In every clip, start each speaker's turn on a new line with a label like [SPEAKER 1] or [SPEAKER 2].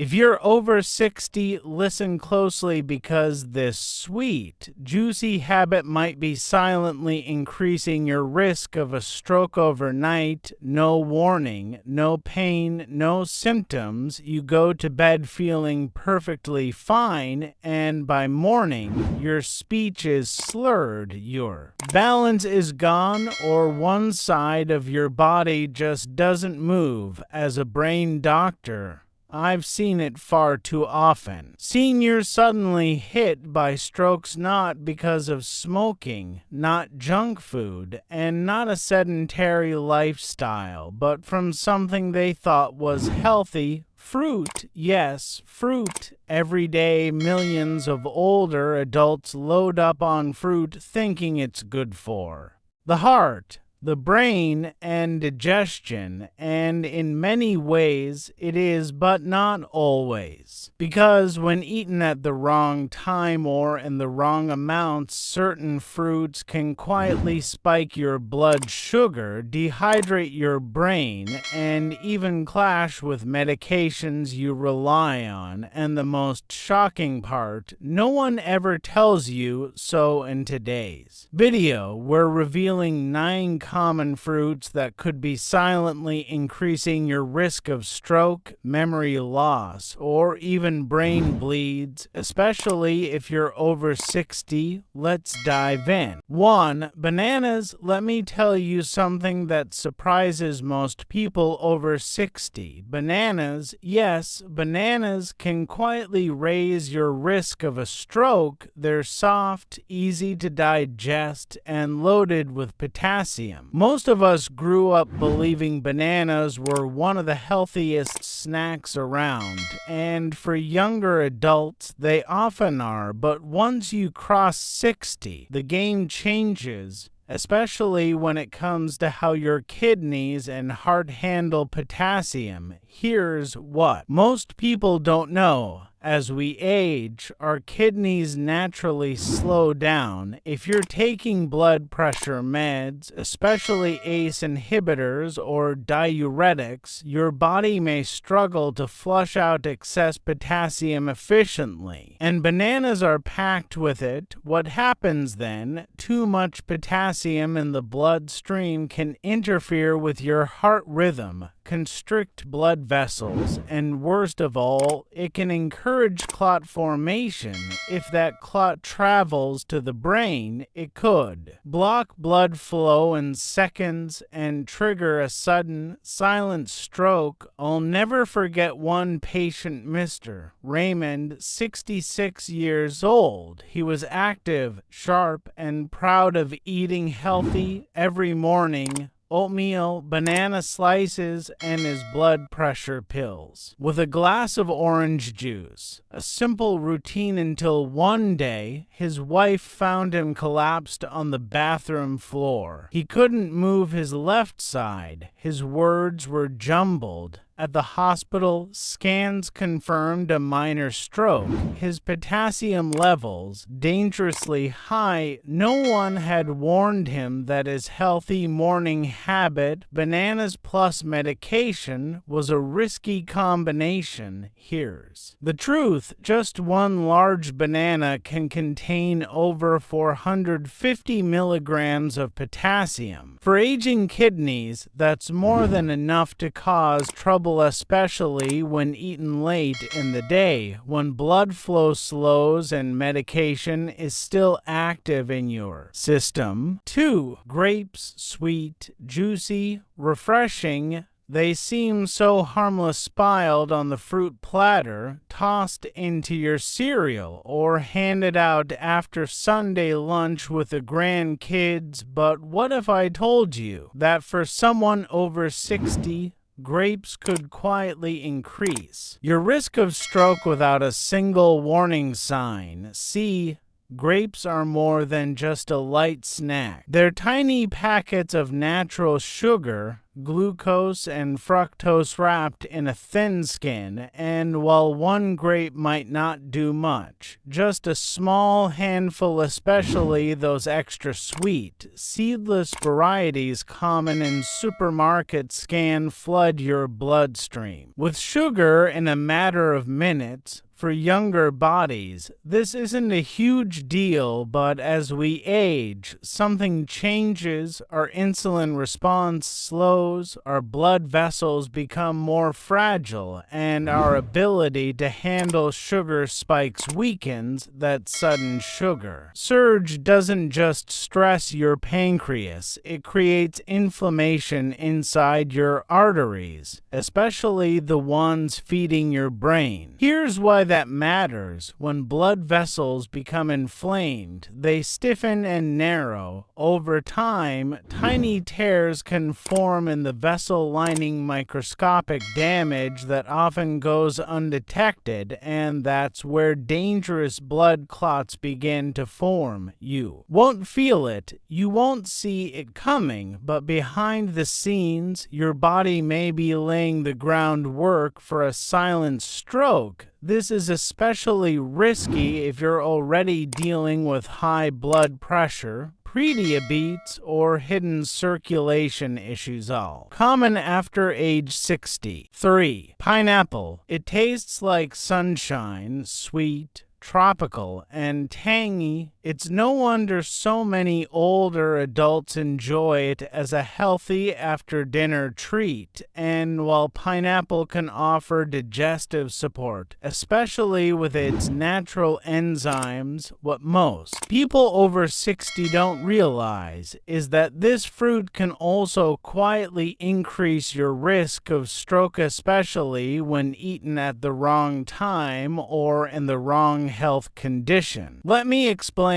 [SPEAKER 1] If you're over 60, listen closely because this sweet, juicy habit might be silently increasing your risk of a stroke overnight. No warning, no pain, no symptoms. You go to bed feeling perfectly fine, and by morning, your speech is slurred, your balance is gone, or one side of your body just doesn't move. As a brain doctor, I've seen it far too often. Seniors suddenly hit by strokes not because of smoking, not junk food, and not a sedentary lifestyle, but from something they thought was healthy. Fruit, yes, fruit. Every day, millions of older adults load up on fruit thinking it's good for the heart, the brain, and digestion, and in many ways it is, but not always. Because when eaten at the wrong time or in the wrong amounts, certain fruits can quietly spike your blood sugar, dehydrate your brain, and even clash with medications you rely on. And the most shocking part, no one ever tells you so. In today's video, we're revealing 9 common fruits that could be silently increasing your risk of stroke, memory loss, or even brain bleeds, especially if you're over 60. Let's dive in. 1. Bananas. Let me tell you something that surprises most people over 60. Bananas, yes, bananas can quietly raise your risk of a stroke. They're soft, easy to digest, and loaded with potassium. Most of us grew up believing bananas were one of the healthiest snacks around, and for younger adults, they often are. But once you cross 60, the game changes, especially when it comes to how your kidneys and heart handle potassium. Here's what most people don't know. As we age, our kidneys naturally slow down. If you're taking blood pressure meds, especially ACE inhibitors or diuretics, your body may struggle to flush out excess potassium efficiently. And bananas are packed with it. What happens then? Too much potassium in the bloodstream can interfere with your heart rhythm, constrict blood vessels, and worst of all, it can encourage clot formation. If that clot travels to the brain, it could block blood flow in seconds and trigger a sudden, silent stroke. I'll never forget one patient, Mr. Raymond, 66 years old. He was active, sharp, and proud of eating healthy every morning. Oatmeal, banana slices, and his blood pressure pills, with a glass of orange juice. A simple routine until one day, his wife found him collapsed on the bathroom floor. He couldn't move his left side. His words were jumbled. At the hospital, scans confirmed a minor stroke. His potassium levels dangerously high. No one had warned him that his healthy morning habit, bananas plus medication, was a risky combination. Here's the truth. Just one large banana can contain over 450 milligrams of potassium. For aging kidneys, that's more than enough to cause trouble, especially when eaten late in the day, when blood flow slows and medication is still active in your system. 2. Grapes. Sweet, juicy, refreshing. They seem so harmless, spiled on the fruit platter, tossed into your cereal, or handed out after Sunday lunch with the grandkids. But what if I told you that for someone over 60, grapes could quietly increase your risk of stroke without a single warning sign? See, grapes are more than just a light snack. They're tiny packets of natural sugar, glucose and fructose wrapped in a thin skin, and while one grape might not do much, just a small handful, especially those extra sweet, seedless varieties common in supermarkets, can flood your bloodstream with sugar in a matter of minutes. For younger bodies, this isn't a huge deal, but as we age, something changes, our insulin response slows, our blood vessels become more fragile, and our ability to handle sugar spikes weakens. That sudden sugar surge doesn't just stress your pancreas, it creates inflammation inside your arteries, especially the ones feeding your brain. Here's why that matters. When blood vessels become inflamed, they stiffen and narrow. Over time, tiny tears can form in the vessel lining, microscopic damage that often goes undetected, and that's where dangerous blood clots begin to form. You won't feel it, you won't see it coming, but behind the scenes, your body may be laying the groundwork for a silent stroke. This is especially risky if you're already dealing with high blood pressure, prediabetes, or hidden circulation issues, all common after age 60. 3. Pineapple. It tastes like sunshine, sweet, tropical, and tangy. It's no wonder so many older adults enjoy it as a healthy after-dinner treat. And while pineapple can offer digestive support, especially with its natural enzymes, what most people over 60 don't realize is that this fruit can also quietly increase your risk of stroke, especially when eaten at the wrong time or in the wrong health condition. Let me explain.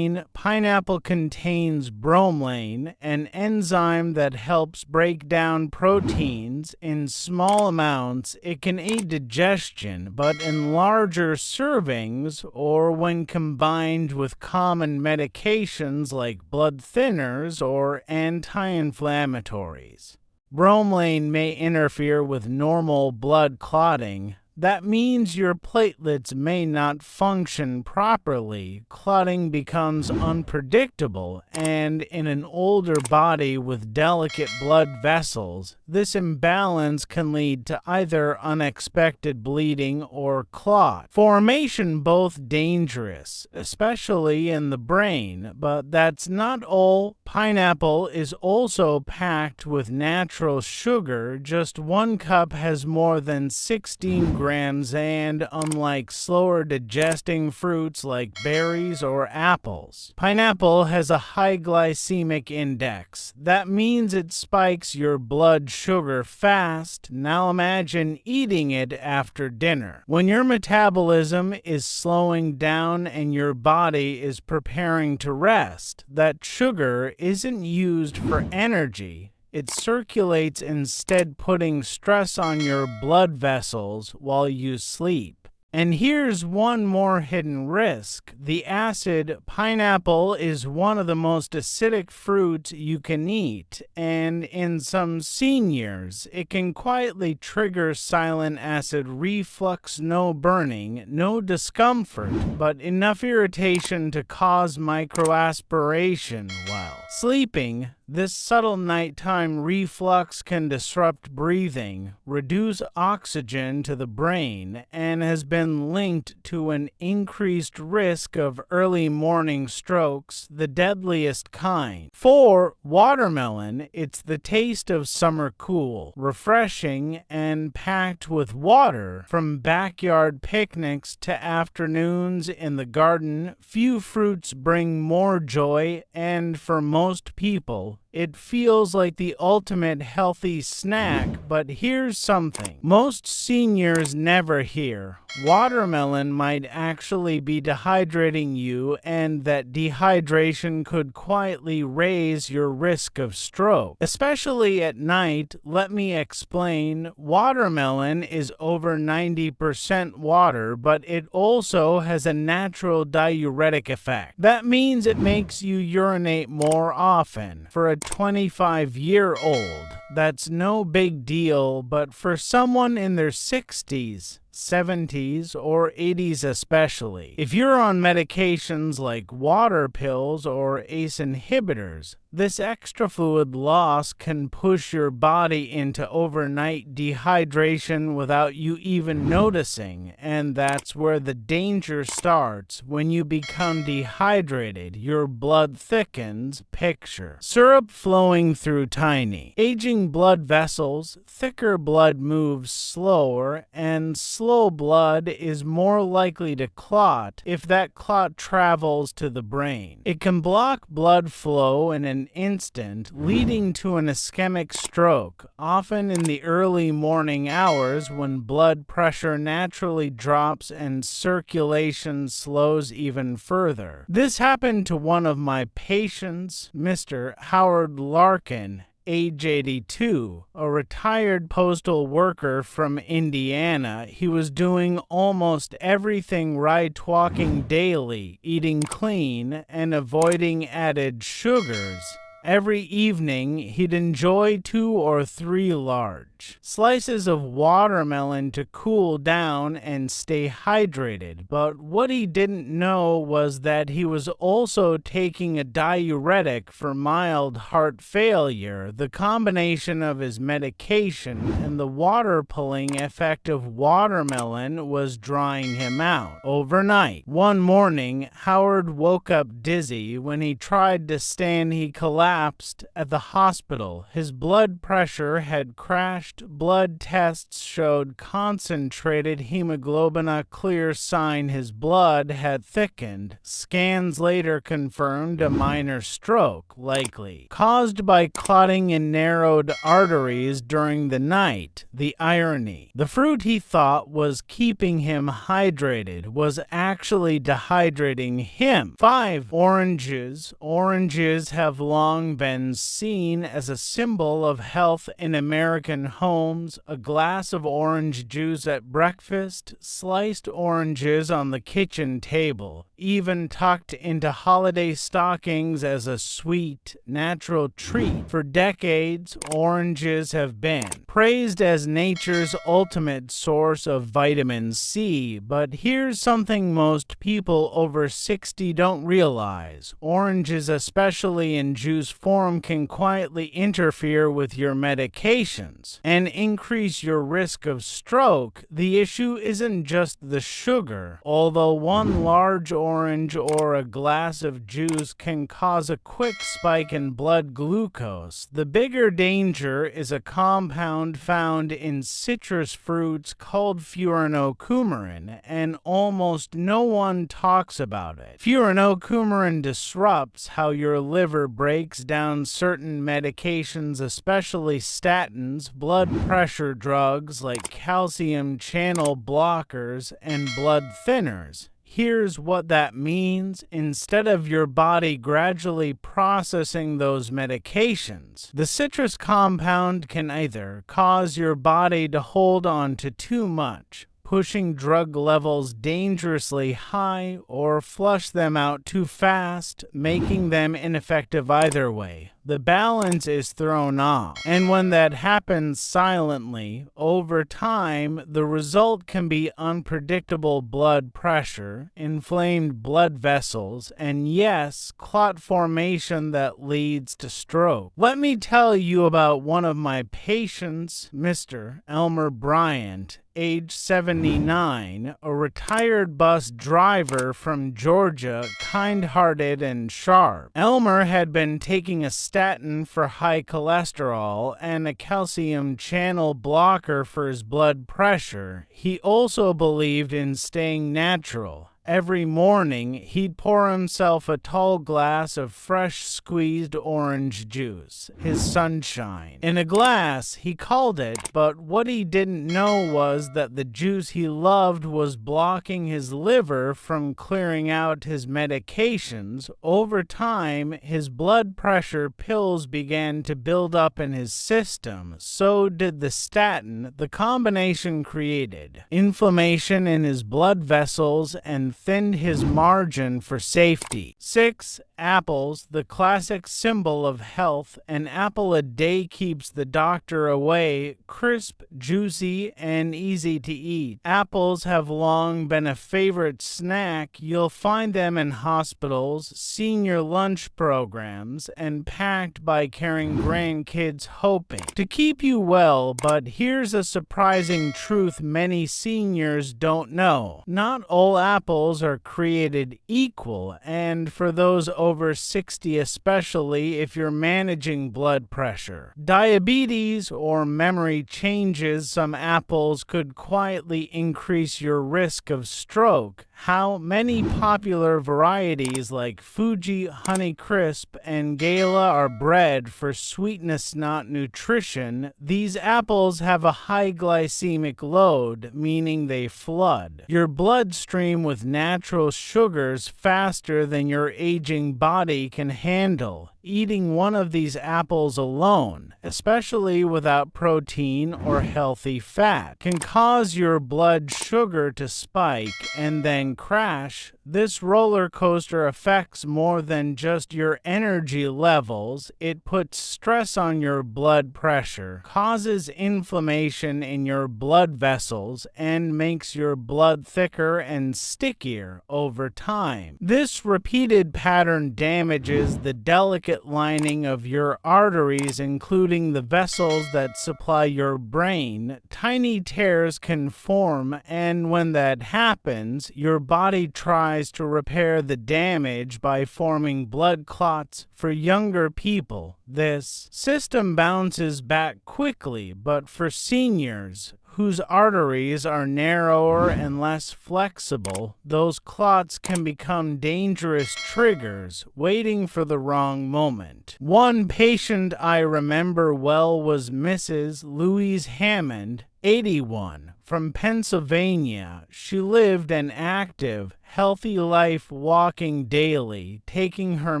[SPEAKER 1] Pineapple contains bromelain, an enzyme that helps break down proteins. In small amounts, it can aid digestion, but in larger servings or when combined with common medications like blood thinners or anti-inflammatories, bromelain may interfere with normal blood clotting. That means your platelets may not function properly, clotting becomes unpredictable, and in an older body with delicate blood vessels, this imbalance can lead to either unexpected bleeding or clot formation, both dangerous, especially in the brain. But that's not all. Pineapple is also packed with natural sugar. Just 1 cup has more than 16 grams, and unlike slower digesting fruits like berries or apples, pineapple has a high glycemic index. That means it spikes your blood sugar fast. Now imagine eating it after dinner, when your metabolism is slowing down and your body is preparing to rest. That sugar isn't used for energy. It circulates instead, putting stress on your blood vessels while you sleep. And here's one more hidden risk. The acid. Pineapple is one of the most acidic fruits you can eat, and in some seniors, it can quietly trigger silent acid reflux. No burning, no discomfort, but enough irritation to cause microaspiration while sleeping. This subtle nighttime reflux can disrupt breathing, reduce oxygen to the brain, and has been linked to an increased risk of early morning strokes, the deadliest kind. 4. Watermelon. It's the taste of summer, cool, refreshing, and packed with water. From backyard picnics to afternoons in the garden, few fruits bring more joy, and for most people, it feels like the ultimate healthy snack. But here's something most seniors never hear. Watermelon might actually be dehydrating you, and that dehydration could quietly raise your risk of stroke, especially at night. Let me explain. Watermelon is over 90% water, but it also has a natural diuretic effect. That means it makes you urinate more often. For a 25-year-old. That's no big deal, but for someone in their 60s, 70s, or 80s especially, if you're on medications like water pills or ACE inhibitors, this extra fluid loss can push your body into overnight dehydration without you even noticing, and that's where the danger starts. When you become dehydrated, your blood thickens. Picture syrup flowing through tiny, aging blood vessels. Thicker blood moves slower, and slow blood is more likely to clot if that clot travels to the brain. It can block blood flow in an instant, leading to an ischemic stroke, often in the early morning hours when blood pressure naturally drops and circulation slows even further. This happened to one of my patients, Mr. Howard Larkin, age 82, a retired postal worker from Indiana. He was doing almost everything right, walking daily, eating clean, and avoiding added sugars. Every evening, he'd enjoy 2 or 3 large slices of watermelon to cool down and stay hydrated. But what he didn't know was that he was also taking a diuretic for mild heart failure. The combination of his medication and the water-pulling effect of watermelon was drying him out. Overnight, one morning, Howard woke up dizzy. When he tried to stand, he collapsed at the hospital. His blood pressure had crashed. Blood tests showed concentrated hemoglobin, a clear sign his blood had thickened. Scans later confirmed a minor stroke, likely caused by clotting in narrowed arteries during the night. The irony: the fruit he thought was keeping him hydrated was actually dehydrating him. 5. Oranges. Oranges have long been seen as a symbol of health in American homes. A glass of orange juice at breakfast, sliced oranges on the kitchen table, even tucked into holiday stockings as a sweet, natural treat. For decades, oranges have been praised as nature's ultimate source of vitamin C, but here's something most people over 60 don't realize. Oranges, especially in juice form, can quietly interfere with your medications and increase your risk of stroke. The issue isn't just the sugar. Although one large orange or a glass of juice can cause a quick spike in blood glucose, the bigger danger is a compound found in citrus fruits called furanocoumarin, and almost no one talks about it. Furanocoumarin disrupts how your liver breaks down certain medications, especially statins, blood pressure drugs like calcium channel blockers, and blood thinners. Here's what that means. Instead of your body gradually processing those medications, the citrus compound can either cause your body to hold on to too much, pushing drug levels dangerously high, or flush them out too fast, making them ineffective. Either way, the balance is thrown off. And when that happens silently, over time, the result can be unpredictable blood pressure, inflamed blood vessels, and yes, clot formation that leads to stroke. Let me tell you about one of my patients, Mr. Elmer Bryant, age 79, a retired bus driver from Georgia, kind-hearted and sharp. Elmer had been taking a statin for high cholesterol and a calcium channel blocker for his blood pressure. He also believed in staying natural. Every morning, he'd pour himself a tall glass of fresh squeezed orange juice, his sunshine, in a glass, he called it, but what he didn't know was that the juice he loved was blocking his liver from clearing out his medications. Over time, his blood pressure pills began to build up in his system. So did the statin. The combination created inflammation in his blood vessels and thinned his margin for safety. 6. Apples, the classic symbol of health. An apple a day keeps the doctor away. Crisp, juicy, and easy to eat. Apples have long been a favorite snack. You'll find them in hospitals, senior lunch programs, and packed by caring grandkids hoping to keep you well. But here's a surprising truth many seniors don't know. Not all apples are created equal, and for those over 60 especially if you're managing blood pressure, diabetes, or memory changes, some apples could quietly increase your risk of stroke. How many popular varieties like Fuji, Honeycrisp, and Gala are bred for sweetness, not nutrition. These apples have a high glycemic load, meaning they flood your bloodstream with natural sugars faster than your aging body can handle. Eating one of these apples alone, especially without protein or healthy fat, can cause your blood sugar to spike and then crash. This roller coaster affects more than just your energy levels. It puts stress on your blood pressure, causes inflammation in your blood vessels, and makes your blood thicker and stickier over time. This repeated pattern damages the delicate lining of your arteries, including the vessels that supply your brain. Tiny tears can form, and when that happens, your body tries to repair the damage by forming blood clots. For younger people, this system bounces back quickly, but for seniors whose arteries are narrower and less flexible, those clots can become dangerous triggers waiting for the wrong moment. One patient I remember well was Mrs. Louise Hammond, 81, from Pennsylvania. She lived an active, healthy life, walking daily, taking her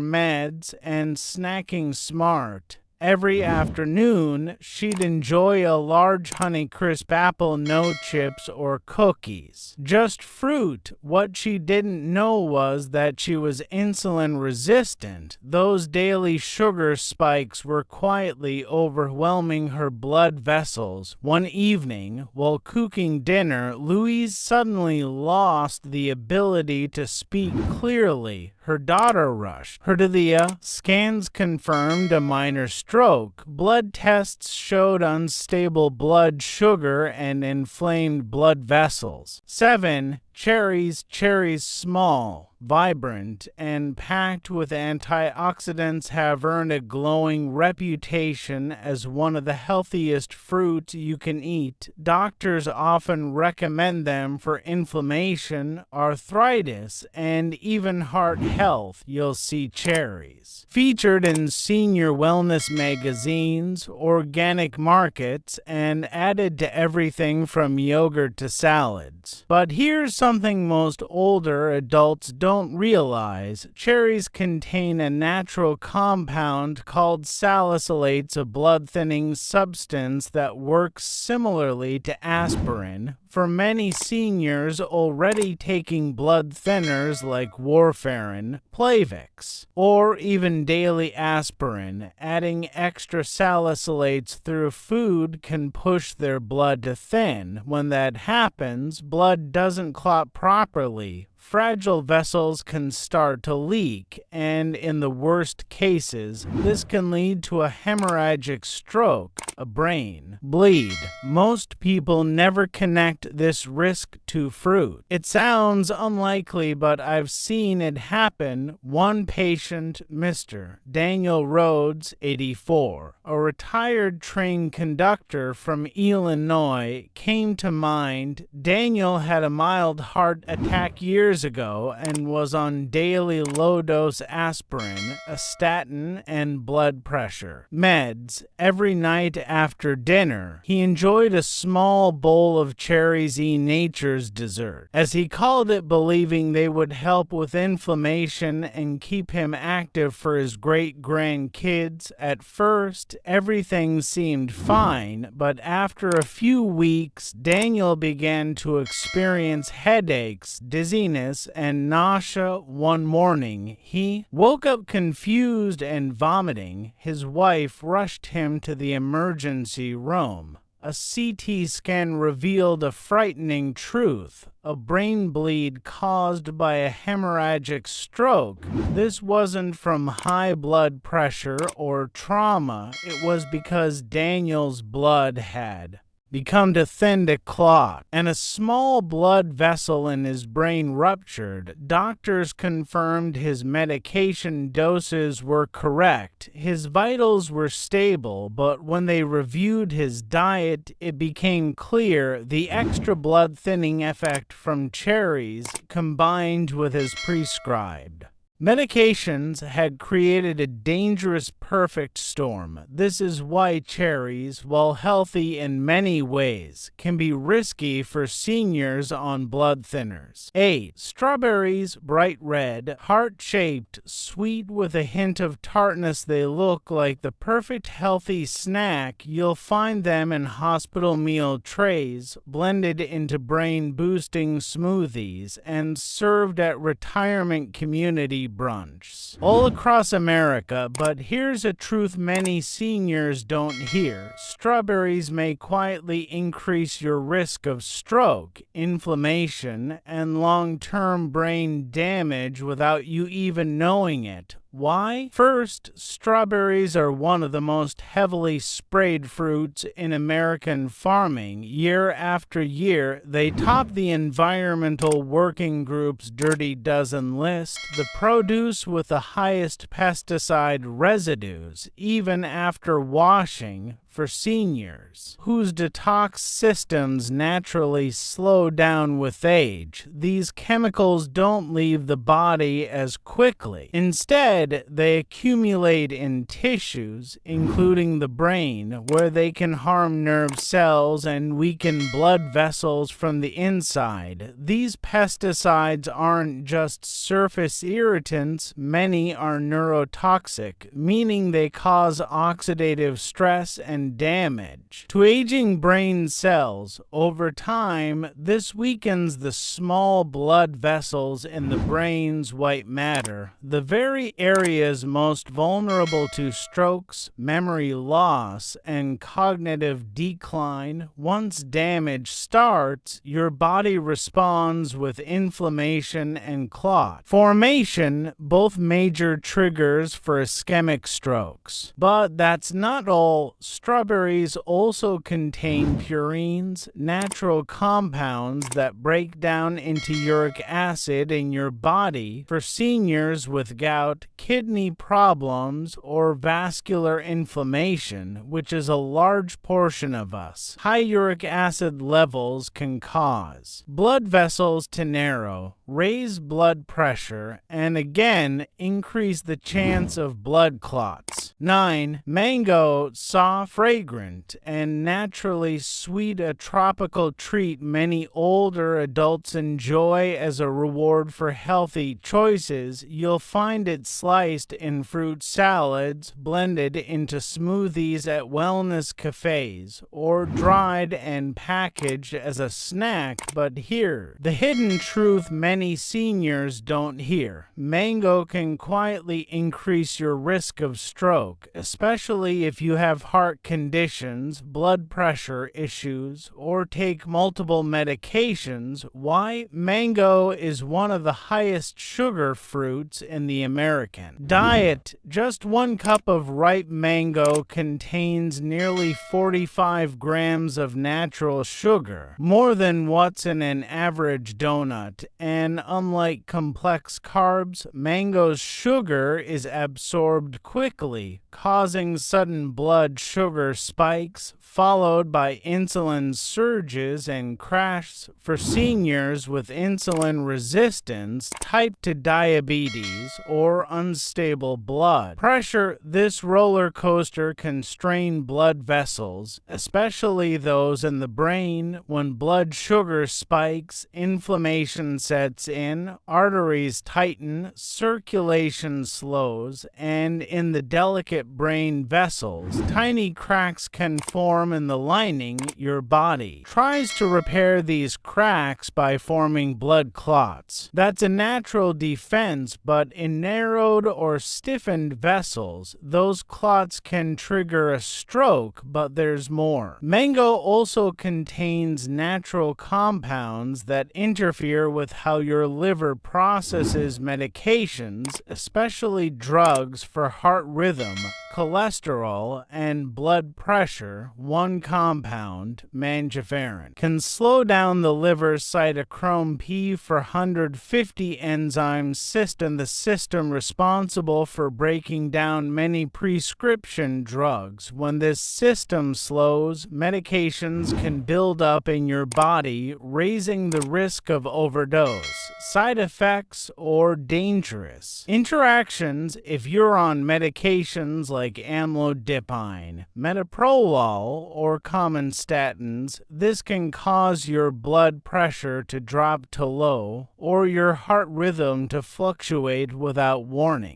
[SPEAKER 1] meds, and snacking smart. Every afternoon, she'd enjoy a large Honeycrisp apple, no chips or cookies. Just fruit. What she didn't know was that she was insulin resistant. Those daily sugar spikes were quietly overwhelming her blood vessels. One evening, while cooking dinner, Louise suddenly lost the ability to speak clearly. Her daughter rushed her to the scans confirmed a minor stroke. Blood tests showed unstable blood sugar and inflamed blood vessels. 7. Cherries. Cherries, small, vibrant, and packed with antioxidants, have earned a glowing reputation as one of the healthiest fruits you can eat. Doctors often recommend them for inflammation, arthritis, and even heart health. You'll see cherries featured in senior wellness magazines, organic markets, and added to everything from yogurt to salads. But here's something most older adults don't realize. Cherries contain a natural compound called salicylates, a blood-thinning substance that works similarly to aspirin. For many seniors already taking blood thinners like warfarin, Plavix, or even daily aspirin, adding extra salicylates through food can push their blood to thin. When that happens, blood doesn't clot properly. Fragile vessels can start to leak, and in the worst cases, this can lead to a hemorrhagic stroke, a brain bleed. Most people never connect this risk to fruit. It sounds unlikely, but I've seen it happen. One patient, Mr. Daniel Rhodes, 84, a retired train conductor from Illinois, came to mind. Daniel had a mild heart attack years ago and was on daily low-dose aspirin, a statin, and blood pressure meds every night after dinner. He enjoyed a small bowl of cherries, nature's dessert, as he called it, believing they would help with inflammation and keep him active for his great-grandkids. At first, everything seemed fine, but after a few weeks, Daniel began to experience headaches, dizziness, dizziness and nausea one morning. He woke up confused and vomiting. His wife rushed him to the emergency room. A CT scan revealed a frightening truth: a brain bleed caused by a hemorrhagic stroke. This wasn't from high blood pressure or trauma. It was because Daniel's blood had become too thin to clot, and a small blood vessel in his brain ruptured. Doctors confirmed his medication doses were correct. His vitals were stable, but when they reviewed his diet, it became clear the extra blood thinning effect from cherries combined with his prescribed medications had created a dangerous perfect storm. This is why cherries, while healthy in many ways, can be risky for seniors on blood thinners. 8. Strawberries, bright red, heart-shaped, sweet with a hint of tartness. They look like the perfect healthy snack. You'll find them in hospital meal trays, blended into brain-boosting smoothies, and served at retirement community brunch all across America. But here's a truth many seniors don't hear: strawberries may quietly increase your risk of stroke, inflammation, and long-term brain damage without you even knowing it. Why? First, strawberries are one of the most heavily sprayed fruits in American farming. Year after year, they top the Environmental Working Group's Dirty Dozen list, the produce with the highest pesticide residues, even after washing. For seniors whose detox systems naturally slow down with age, these chemicals don't leave the body as quickly. Instead, they accumulate in tissues, including the brain, where they can harm nerve cells and weaken blood vessels from the inside. These pesticides aren't just surface irritants. Many are neurotoxic, meaning they cause oxidative stress and damage to aging brain cells. Over time, this weakens the small blood vessels in the brain's white matter, the very areas most vulnerable to strokes, memory loss, and cognitive decline. Once damage starts, your body responds with inflammation and clot formation, both major triggers for ischemic strokes. But that's not all. Strawberries also contain purines, natural compounds that break down into uric acid in your body. For seniors with gout, kidney problems, or vascular inflammation, which is a large portion of us, high uric acid levels can cause blood vessels to narrow, raise blood pressure, and again increase the chance of blood clots. 9. Mango, soft, fragrant, and naturally sweet, a tropical treat many older adults enjoy as a reward for healthy choices. You'll find it sliced in fruit salads, blended into smoothies at wellness cafes, or dried and packaged as a snack. But here, the hidden truth many seniors don't hear: mango can quietly increase your risk of stroke, especially if you have heart conditions, blood pressure issues, or take multiple medications. Why? Mango is one of the highest sugar fruits in the American diet. Just 1 cup of ripe mango contains nearly 45 grams of natural sugar, more than what's in an average donut. And unlike complex carbs, mango's sugar is absorbed quickly, causing sudden blood sugar spikes, followed by insulin surges and crashes. For seniors with insulin resistance, type 2 diabetes, or unstable blood pressure, this roller coaster can strain blood vessels, especially those in the brain. When blood sugar spikes, inflammation sets in, arteries tighten, circulation slows, and in the delicate brain vessels, tiny cracks cracks can form in the lining. Your body tries to repair these cracks by forming blood clots. That's a natural defense, but in narrowed or stiffened vessels, those clots can trigger a stroke, but there's more. Mango also contains natural compounds that interfere with how your liver processes medications, especially drugs for heart rhythm, cholesterol, and blood pressure. One compound, mangiferin, can slow down the liver's cytochrome P450 enzyme system, the system responsible for breaking down many prescription drugs. When this system slows, medications can build up in your body, raising the risk of overdose, side effects, or dangerous interactions. If you're on medications like amlodipine, metoprolol, or common statins, this can cause your blood pressure to drop to low or your heart rhythm to fluctuate without warning.